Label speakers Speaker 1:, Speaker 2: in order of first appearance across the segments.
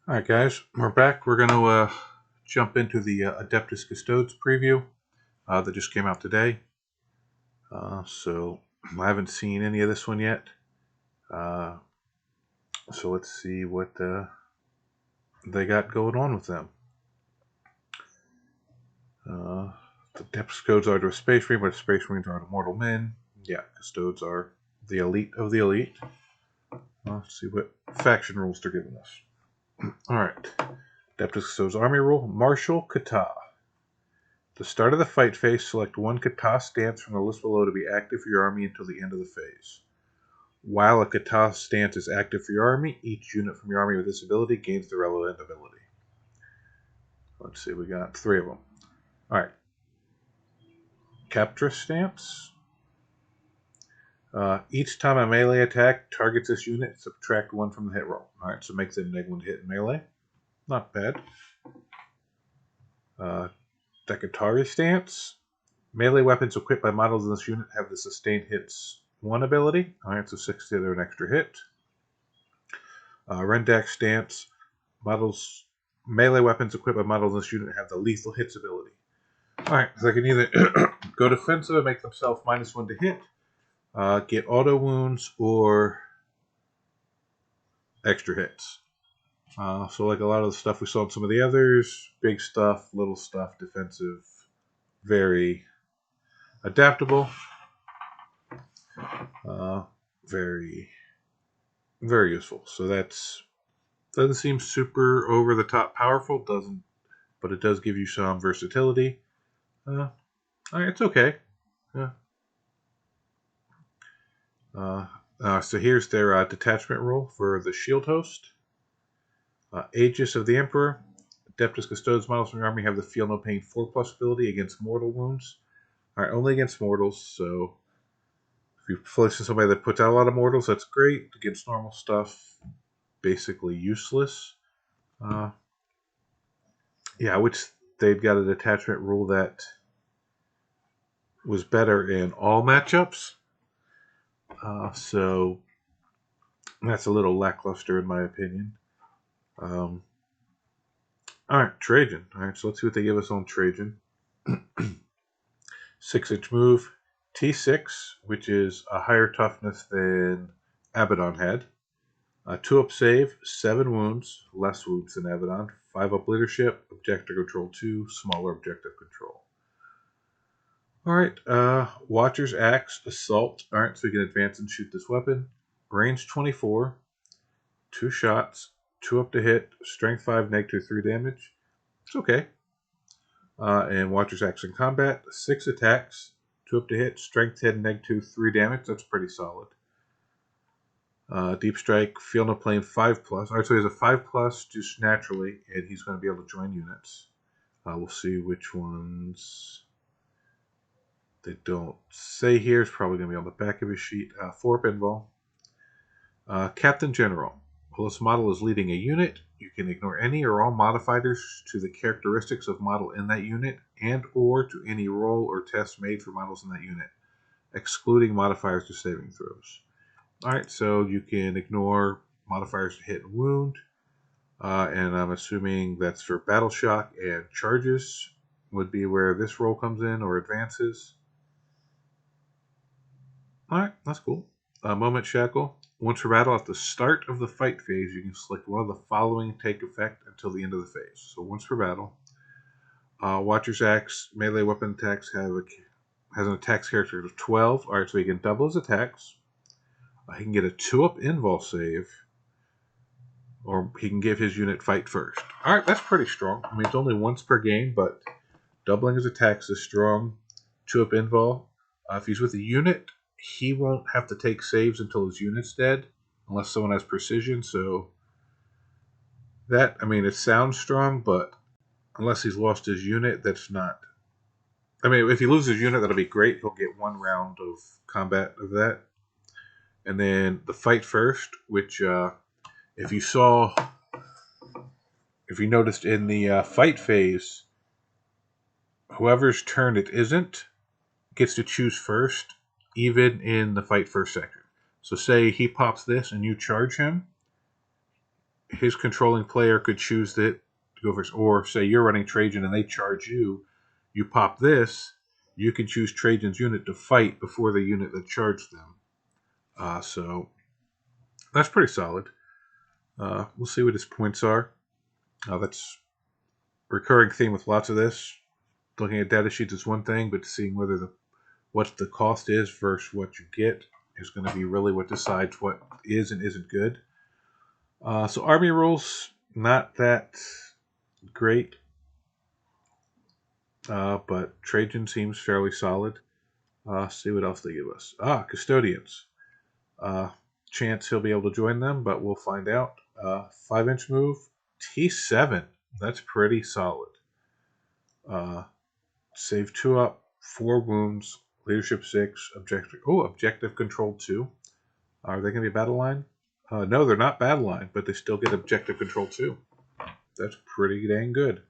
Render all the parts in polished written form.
Speaker 1: Alright guys, we're back. We're going to jump into the Adeptus Custodes preview that just came out today. So I haven't seen any of this one yet. So let's see what they got going on with them. The Adeptus codes are to a space marine, but space marines are to mortal men. Yeah, Custodes are the elite of the elite. Let's see what faction rules they're giving us. Alright. Adeptus Custodes army rule, Martial Kata. The start of the fight phase, select one kata stance from the list below to be active for your army until the end of the phase. While a kata stance is active for your army, each unit from your army with this ability gains the relevant ability. Let's see, we got 3 of them. Alright. Captra stance. Each time a melee attack targets this unit, subtract 1 from the hit roll. Alright, so makes it a -1 hit in melee. Not bad. Decatari stance. Melee weapons equipped by models in this unit have the sustained hits 1 ability. Alright, so 6 to an extra hit. Rendak stance. Models melee weapons equipped by models in this unit have the lethal hits ability. Alright, so they can either go defensive and make themselves -1 to hit, get auto wounds, or extra hits. So like a lot of the stuff we saw in some of the others, big stuff, little stuff, defensive, very adaptable, very useful. So that's doesn't seem super over the top powerful, but it does give you some versatility. It's okay. Yeah. So here's their detachment rule for the shield host. Aegis of the Emperor. Adeptus Custodes models from your army have the Feel No Pain 4+ ability against mortal wounds. Alright, only against mortals, so if you place somebody that puts out a lot of mortals, that's great. Against normal stuff, basically useless. Yeah, I wish they'd got a detachment rule that was better in all matchups. So that's a little lackluster in my opinion. Alright, Trajan. Alright, so let's see what they give us on Trajan. 6-inch move, T6, which is a higher toughness than Abaddon had. 2-up save, 7 wounds, less wounds than Abaddon. 5-up leadership, objective control 2, smaller objective control. Alright, Watcher's Axe, Assault. Alright, so we can advance and shoot this weapon. Range 24, 2 shots, 2 up to hit, strength 5, -3 damage. It's okay. And Watcher's Axe in combat, 6 attacks, 2 up to hit, strength 10, -2, 3 damage. That's pretty solid. Deep Strike, Feel No Pain 5+. Alright, so he has a 5+ just naturally, and he's going to be able to join units. We'll see which ones they don't say here. It's probably going to be on the back of his sheet. 4-up invul. Captain General. While this model is leading a unit, you can ignore any or all modifiers to the characteristics of model in that unit and or to any roll or test made for models in that unit, excluding modifiers to saving throws. Alright, so you can ignore modifiers to hit and wound, and I'm assuming that's for battle shock and charges would be where this roll comes in, or advances. Alright, that's cool. Moment Shackle. Once per battle, at the start of the fight phase, you can select one of the following take effect until the end of the phase. So once per battle. Watcher's Axe, melee weapon attacks has an attacks character of 12. Alright, so he can double his attacks. He can get a 2-up invul save. Or he can give his unit fight first. Alright, that's pretty strong. I mean, it's only once per game, but doubling his attacks is strong. 2-up invul. If he's with a unit, he won't have to take saves until his unit's dead, unless someone has precision, so that, I mean, it sounds strong, but unless he's lost his unit, that's not... I mean, if he loses his unit, that'll be great. He'll get 1 round of combat of that. And then the fight first, which, if you noticed in the fight phase, whoever's turn it isn't gets to choose first, even in the fight first section. So say he pops this and you charge him, his controlling player could choose it to go first. Or say you're running Trajan and they charge you. You pop this. You can choose Trajan's unit to fight before the unit that charged them. So that's pretty solid. We'll see what his points are. That's a recurring theme with lots of this. Looking at data sheets is one thing, but seeing whether what the cost is versus what you get is going to be really what decides what is and isn't good. So army rules, not that great, but Trajan seems fairly solid. See what else they give us. Custodians. Chance he'll be able to join them, but we'll find out. 5-inch move, T7. That's pretty solid. Save 2 up, 4 wounds, leadership 6, objective control 2. Are they going to be battle line? No, they're not battle line, but they still get objective control 2. That's pretty dang good.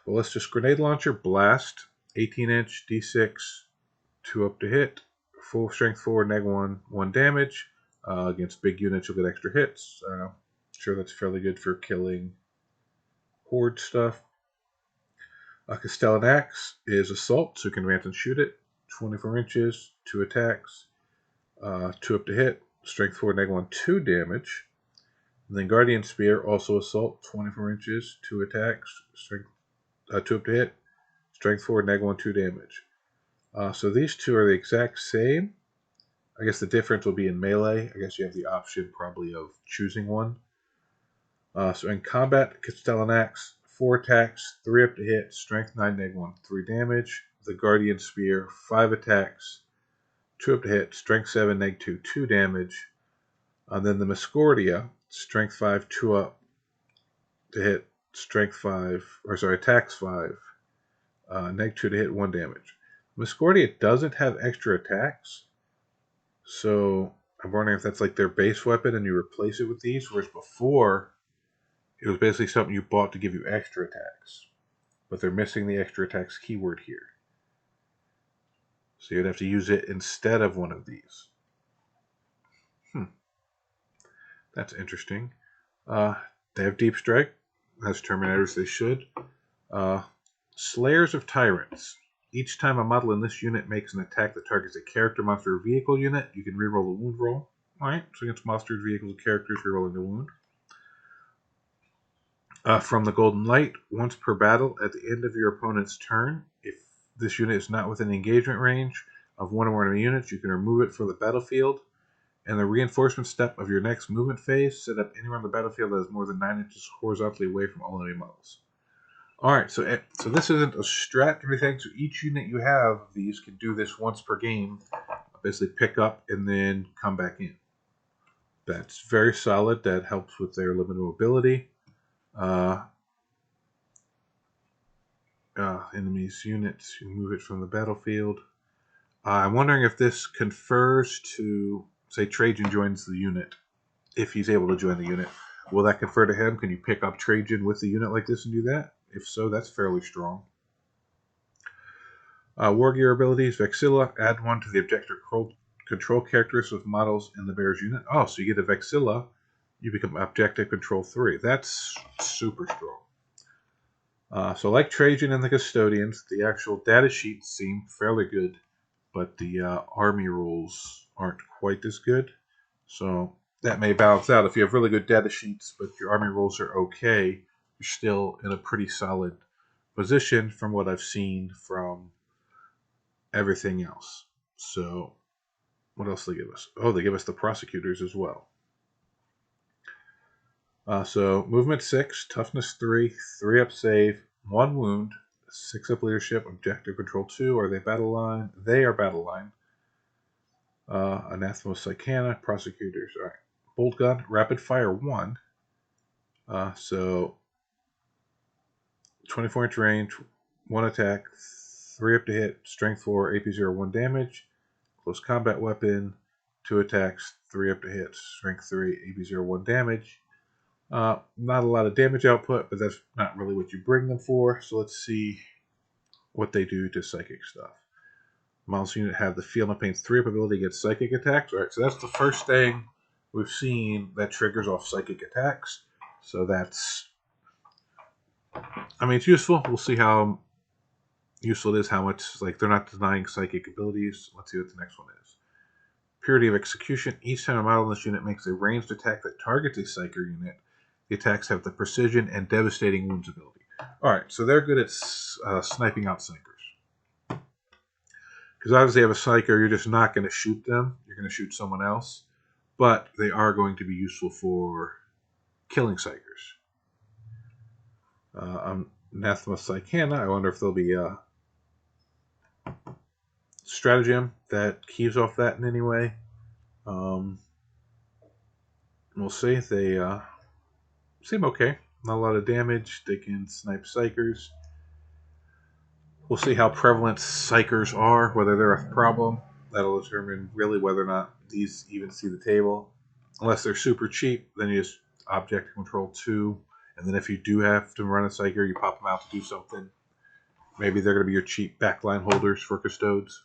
Speaker 1: Ballistic grenade launcher, blast, 18-inch, D6, 2 up to hit, full strength 4, -1 damage. Against big units, you'll get extra hits. Sure, that's fairly good for killing horde stuff. Castellan Axe is assault, so you can advance and shoot it. 24 inches, 2 attacks, 2 up to hit, strength 4, -1, 2 damage. And then Guardian Spear, also assault, 24 inches, 2 attacks, strength 2 up to hit, strength 4, -1, 2 damage. So these two are the exact same. I guess the difference will be in melee. I guess you have the option probably of choosing one. So in combat, Castellan Axe, 4 attacks, 3 up to hit, strength 9, -1, 3 damage. The Guardian Spear, 5 attacks, 2 up to hit, strength 7, -2, 2 damage. And then the Miscordia, strength 5, 2 up to hit, strength 5, attacks 5, -2 to hit, 1 damage. Miscordia doesn't have extra attacks, so I'm wondering if that's like their base weapon and you replace it with these, whereas before it was basically something you bought to give you extra attacks. But they're missing the extra attacks keyword here. So you'd have to use it instead of one of these. That's interesting. They have Deep Strike. As Terminators, they should. Slayers of Tyrants. Each time a model in this unit makes an attack that targets a character, monster, or vehicle unit, you can reroll the wound roll. Alright, so against monsters, vehicles, and characters, rerolling the wound. From the Golden Light, once per battle, at the end of your opponent's turn, if this unit is not within engagement range of one or more enemy units, you can remove it from the battlefield. And the reinforcement step of your next movement phase, set up anywhere on the battlefield that is more than 9 inches horizontally away from all enemy models. Alright, so this isn't a strat or anything, so each unit you have, these can do this once per game. Basically pick up and then come back in. That's very solid. That helps with their limited mobility. Enemies units, you move it from the battlefield. I'm wondering if this confers to, say, Trajan joins the unit. If he's able to join the unit, will that confer to him? Can you pick up Trajan with the unit like this and do that? If so, that's fairly strong. War Gear abilities, Vexilla, add 1 to the objective control characteristics of models in the bear's unit. Oh, so you get a Vexilla, you become objective control 3. That's super strong. So like Trajan and the Custodians, the actual data sheets seem fairly good, but the army rules aren't quite as good. So that may balance out. If you have really good data sheets, but your army rules are okay, you're still in a pretty solid position from what I've seen from everything else. So what else do they give us? Oh, they give us the prosecutors as well. So movement 6, toughness 3, 3 up save, 1 wound, 6 up leadership, objective control 2. Are they battle line? They are battle line. Anathema Psychana, prosecutors. All right. Bolt gun, rapid fire 1. So 24-inch range, 1 attack, 3 up to hit, strength 4, AP 0, 1 damage. Close combat weapon, 2 attacks, 3 up to hit, strength 3, AP 0, 1 damage. Not a lot of damage output, but that's not really what you bring them for. So let's see what they do to psychic stuff. Models unit have the Feel No Pain 3 up ability against psychic attacks. Alright, so that's the first thing we've seen that triggers off psychic attacks. So that's, I mean, it's useful. We'll see how useful it is, how much, like, they're not denying psychic abilities. Let's see what the next one is. Purity of Execution. Each time a model in this unit makes a ranged attack that targets a Psyker unit, the attacks have the Precision and Devastating Wounds ability. Alright, so they're good at sniping out Psykers. Because obviously, you have a Psyker, you're just not going to shoot them. You're going to shoot someone else. But they are going to be useful for killing Psykers. Anathema Psychana. I wonder if there'll be a stratagem that keys off that in any way. We'll see. They seem okay. Not a lot of damage. They can snipe Psykers. We'll see how prevalent Psykers are, whether they're a problem. That'll determine really whether or not these even see the table. Unless they're super cheap, then you just object control 2. And then if you do have to run a Psyker, you pop them out to do something. Maybe they're going to be your cheap backline holders for Custodes.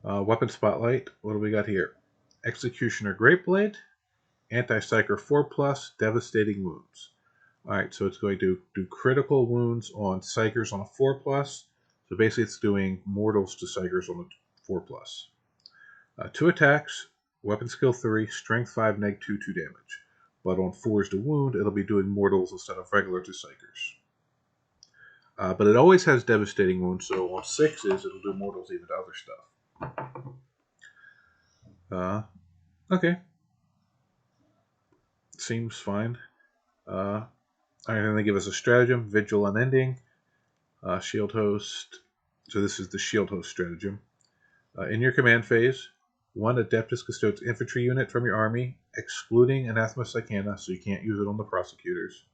Speaker 1: Weapon Spotlight. What do we got here? Executioner Greatblade. Anti-Psyker 4+, Devastating Wounds. Alright, so it's going to do critical wounds on Psykers on a 4+. So basically it's doing mortals to Psykers on a 4+. 2 attacks, weapon skill 3, strength 5, neg 2, 2 damage. But on 4s to wound, it'll be doing mortals instead of regular to Psykers. But it always has devastating wounds, so on 6s it'll do mortals even to other stuff. Okay. Seems fine. Alright, then they give us a stratagem, Vigil Unending, Shield Host. So this is the Shield Host stratagem. In your command phase, 1 Adeptus Custodes infantry unit from your army, excluding Anathema Psychana, so you can't use it on the prosecutors.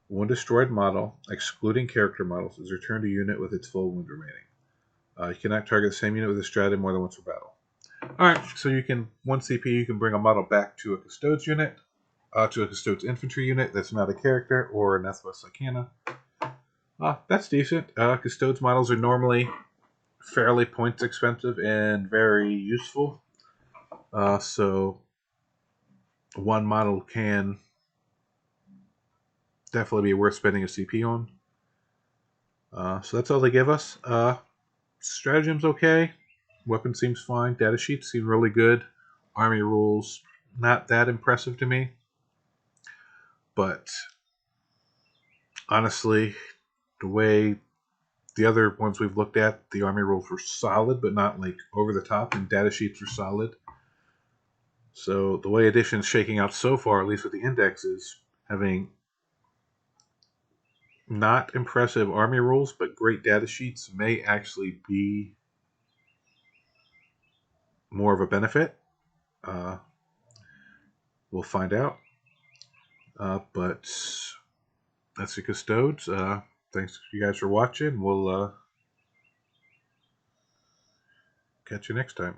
Speaker 1: 1 destroyed model, excluding character models, is returned to unit with its full wound remaining. You cannot target the same unit with a stratagem more than once per battle. Alright, so you can, 1 CP, you can bring a model back to a Custodes unit, to a Custodes infantry unit that's not a character, or Anathema Psychana. That's decent. Custodes models are normally fairly points expensive and very useful. So 1 model can definitely be worth spending a CP on. So that's all they give us. Stratagem's okay. Weapon seems fine. Data sheets seem really good. Army rules, not that impressive to me. But honestly, the way the other ones we've looked at, the army rules were solid, but not like over the top, and data sheets were solid. So the way Edition's shaking out so far, at least with the index, is having not impressive army rules, but great data sheets may actually be more of a benefit. We'll find out. But that's the Custodes. Thanks you guys for watching. We'll catch you next time.